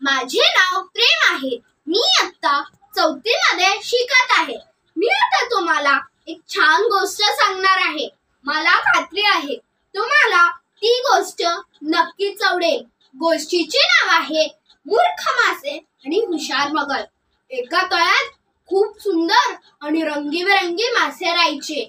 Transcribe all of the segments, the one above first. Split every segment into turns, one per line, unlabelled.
माझे नाव प्रेम आहे। मी आता 4थी मध्ये शिकत आहे। मी आता तुम्हाला एक छान गोष्ट सांगणार आहे। मला खात्री आहे तुम्हाला ती गोष्ट नक्कीच आवडेल। गोष्टीचे नाव आहे मूर्ख मासे आणि हुशार मगर। एका तळ्यात खूप सुंदर आणि रंगीबेरंगी मासे राहायचे,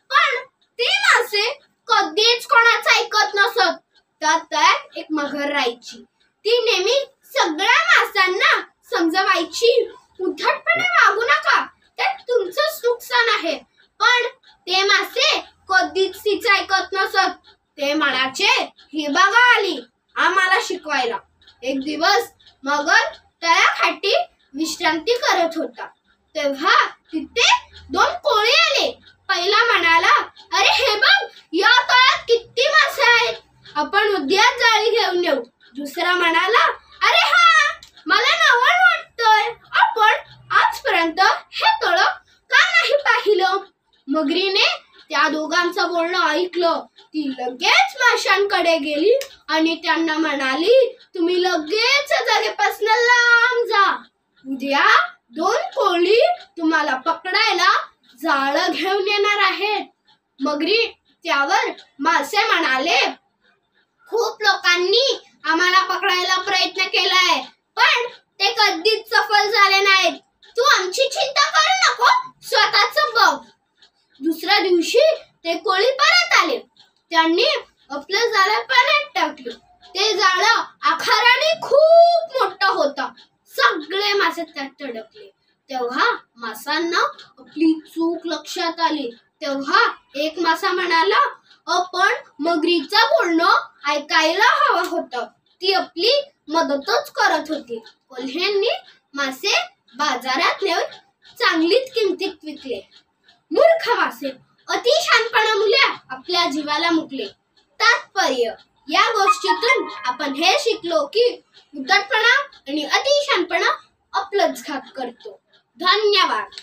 पण ते मासे कधीच कोणाचं ऐकत नसत। त्या तळ्यात एक मगर राहायची। ती नेहमी सगळ्या माशांना समजवायची, उद्धटपणे वागू नका, त्यात तुमचंच नुकसान आहे। पण ते मासे कधीच तिचं ऐकत नसत। ते म्हणायचे, ही बघा आली आम्हाला शिकवायला। एक दिवस मगर तळ्याकाठी विश्रांती करत होता, तेव्हा तिथे 2 कोळी आले। पहिला म्हणाला, अरे हे बघ, या तळ्यात किती मासे आहेत, आपण उद्या जाळी घेऊन येऊ। दुसरा म्हणाला, अरे हा, मला नवल वाटतंय, आपण आजपर्यंत हे तळं का नाही पाहिलं। मगरीने त्या दोघांचं बोलणं ऐकलं। ती लगेच माशांकडे गेली आणि त्यांना म्हणाली, तुम्ही लगेच जागेपासून लांब जा, उद्या 2 कोळी तुम्हाला पकडायला जाळं घेऊन येणार आहेत। मगरी त्यावर मासे म्हणाले, खूप लोकांनी आम्हाला पकडायला प्रयत्न केलाय, पण ते कधीच सफल झाले नाहीत। तू आमची चिंता करू नको, स्वतःच बघ। दुसऱ्या दिवशी ते कोळी परत आले। त्यांनी आपलं जाळं पाण्यात टाकलं। ते जाळं आकाराने खूप मोठं होतं। सगळे मासे त्यात अडकले। तेव्हा माशांना आपली चूक लक्षात आली। तेव्हा एक मासा म्हणाला, आपण मगरीचं बोलणं ऐकायला हवं होतं, ती आपली मदतच करत होती। कोल्ह्यांनी मासे बाजारात नेऊन चांगलीच किमतीत विकले। मूर्ख मासे अति शहाणपणा मुले आपल्या जीवाला मुकले। तात्पर्य, या गोष्टीतून आपण हे शिकलो की उद्धटपणा आणि अति शहाणपणा आपलंच घात करतो। धन्यवाद।